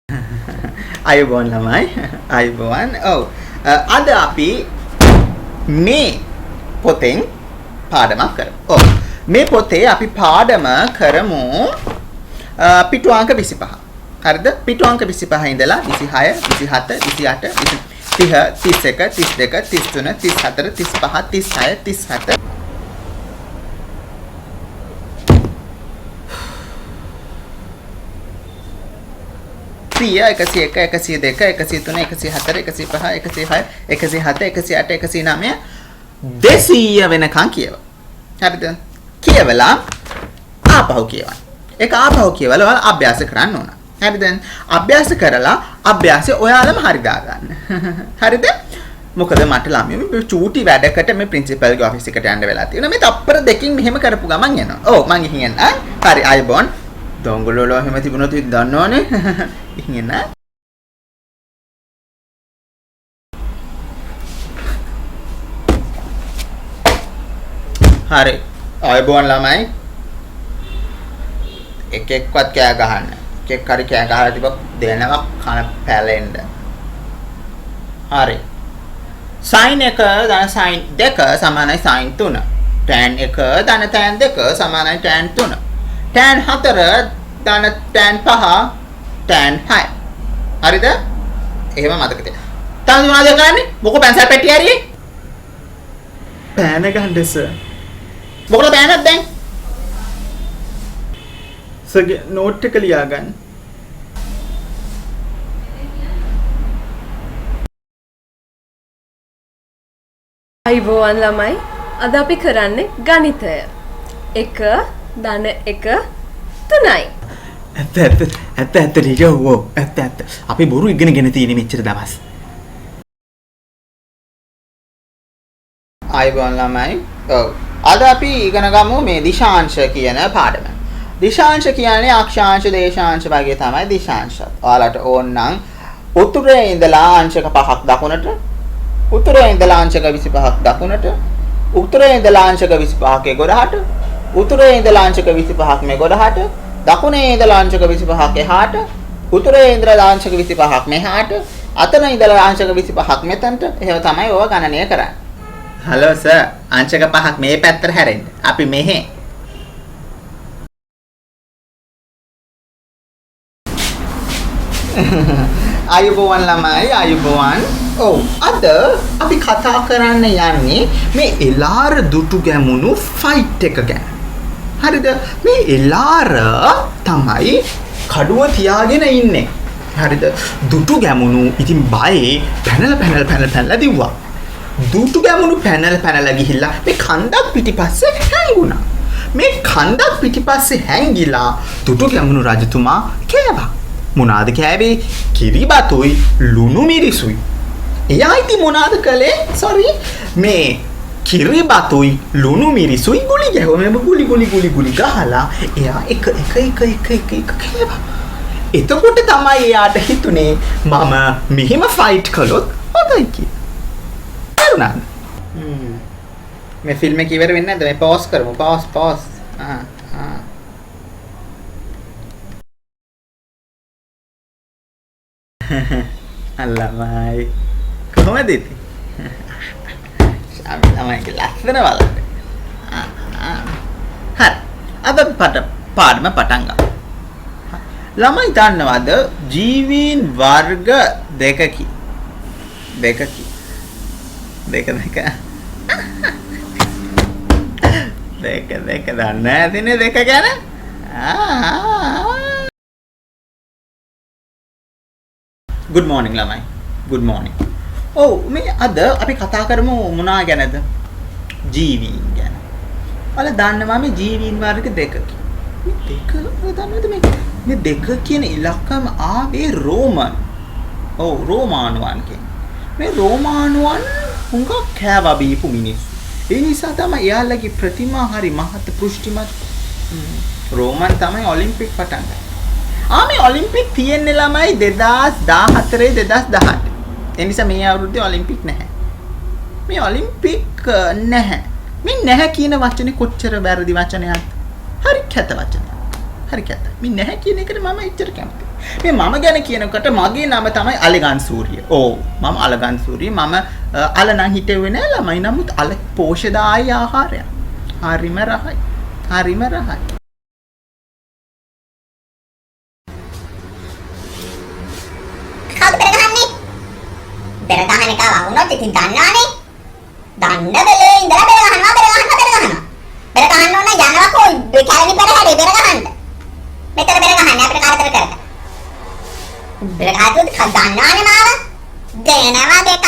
අයුබෝවන් ළමයි. අයුබෝවන්. ඔව්. අද අපි මේ පොතෙන් පාඩමක් කරමු. ඔව්. මේ පොතේ අපි පාඩම කරමු පිටු අංක 25. හරිද? පිටු අංක 25 ඉඳලා 26, 27, 28, 30, 31, 32, 33, 34, 35, 36, 37 100 101 102 103 104 105 106 107 108 200 වෙනකන් කියව. හරිද? කියවලා ආපහු කියවන්න. ඒක ආපහු කියවලා ඔයාලා අභ්‍යාස කරන්න ඕන. හරිද? අභ්‍යාස කරලා අභ්‍යාසය ඔයාලම හරි දාගන්න. හරිද? මොකද මට ළමයි චූටි වැඩකට මේ ප්‍රින්සිපල්ගේ ඔෆිස් එකට යන්න වෙලා තියෙනවා. මේ තප්පර දෙකකින් මෙහෙම කරපු ගමන් යනවා. ඔව් මං ගිහින් එන්න. හරි අයබෝන්. දොංගලවල එහෙම තිබුණොත් දන්නවනේ. ඉතින් එන්න. හරි. අයබෝන් ළමයි. එකෙක්වත් කෑ ගහන්න. එකෙක් හරි කෑ ගහලා තිබ්බ දෙනවා කන පැලෙන්න. හරි. sin 1 ධන sin 2 සමානයි sin 3. tan 1 ධන tan 2 සමානයි tan 3. tan 4 ධන tan 5 tan 6. හරිද? එහෙම මතක තියාගන්න. තාම මොනවද කරන්නේ? මොකෝ පැන්සල් පෙට්ටිය හරියේ? පෑන ගන්න සර්. මොකද පෑනක් දැන්? සර්ගේ නෝට් එක ලියා ගන්න. අයිබෝවන් ළමයි අද අපි කරන්නේ ගණිතය 1 ධන 1 3යි ඇත්ත ටික ඇත්ත අපි බොරු ඉගෙනගෙන තියෙන මෙච්චර දවස් අයිබෝවන් ළමයි ඔව් අද අපි ඉගෙන ගමු මේ දිශාංශ කියන පාඩම දිශාංශ කියන්නේ අක්ෂාංශ දේශාංශ වගේ තමයි දිශාංශ ඔයාලට ඕන නම් උතුරේ ඉඳලා අංශක 5ක් දකුණට උතුරේ ඉඳලා අංශක 25ක් දකුණට උතුරේ ඉඳලා අංශක 25ක ගොඩහට උතුරේ ඉඳලා අංශක 25ක් මේ ගොඩහට දකුණේ ඉඳලා අංශක 25ක් එහාට උතුරේ ඉඳලා අංශක 25ක් මෙහාට අතන ඉඳලා අංශක 25ක් මෙතනට එහෙම තමයි ඕවා ගණනය කරන්නේ. හලෝ සර් අංශක 5ක් මේ පැත්තට හැරෙන්න. අපි මෙහෙ අයුබෝවන් ළමයි අයුබෝවන්. ඔව් අද අපි කතා කරන්න යන්නේ මේ එලාර දුටු ගැමුණු ෆයිට් එක ගැන. හරිද? මේ එලාර තමයි කඩුව තියාගෙන ඉන්නේ. හරිද? දුටු ගැමුණු ඉතින් බයේ පැනලා දිව්වා. දුටු ගැමුණු පැනලා ගිහිල්ලා මේ කන්දක් පිටිපස්සේ හැංගුණා. මේ කන්දක් පිටිපස්සේ හැංගිලා දුටු ගැමුණු රජතුමා කෑවා. මොනවාද කෑවේ? කිරිබතුයි ලුණු මිරිසුයි. එයා ඉතින් මොනවාද කළේ? sorry මේ කිරිබතුයි ලුණු මිරිසුයි ගුලි ගැහුවා. මේ ගුලි ගහලා එයා එක කෑවා. එතකොට තමයි එයාට හිතුනේ මම මෙහෙම ෆයිට් කළොත් හොඳයි කියලා. හරිද? මේ ෆිල්ම් එක ඉවර වෙන්නේ නැද්ද? මේ පෝස් කරමු. පෝස්. අල්ලමයි කොහොමද ඉතින්? ශාමි ළමයිගේ ලස්සන බලන්න. හරි. අද පාඩම පටන් ගමු. ළමයි දන්නවද ජීවීන් වර්ග දෙකකි. දෙක දන්නේ නැතිනේ දෙක ගැන? good morning ළමයි good morning. ඔව් මේ අද අපි කතා කරමු මොනවා ගැනද? ජීවීන් ගැන. ඔයාලා දන්නවා මේ ජීවීන් වර්ග දෙකකි. මේ දෙක දන්නවද මේ දෙක කියන ඉලක්කම ආවේ රෝමන්. ඔව් රෝමානුවන් කියන්නේ. මේ රෝමානුවන් හුඟක් කෑවා බීපු මිනිස්සු. ඒ නිසා තමයි එයාලගේ ප්‍රතිමා හරි මහත් පෘෂ්ටිමත්. රෝමන් තමයි ඔලිම්පික් පටන් ගත්තේ. මේ ඔලිම්පික් තියෙන්නේ ළමයි 2014 2018. ඒ නිසා මේ අවුරුද්දේ ඔලිම්පික් නැහැ. මේ ඔලිම්පික් නැහැ. මේ නැහැ කියන වචනේ කොච්චර වැරදි වචනයක්ද? හරි කැත වචනයක්. හරි කැත. මේ නැහැ කියන එකට මම එච්චර කැමතියි. මේ මම ගැන කියනකොට මගේ නම තමයි අලගන් සූරිය. ඔව් මම අලගන් සූරිය. මම අල නම් හිටෙන්නේ නෑ ළමයි. නමුත් අල පෝෂදායී ආහාරයක්. හරිම රහයි. හරිම රහයි. කවුද බෙර ගහන්නේ? බෙර ගහන එක වුණොත් ඉතින් දන්නවනේ. දන්න වෙලේ ඉඳලා බෙර ගහනවා. බෙර ගහන්න ඕන යනවා කොයි කැලණි පෙර හැරේ බෙර ගහන්න. මෙතන බෙර ගහන්නේ අපිට කරදර කරලා. බෙර ගහද්දි දන්නවනේ මාව. දෙනවා දෙක.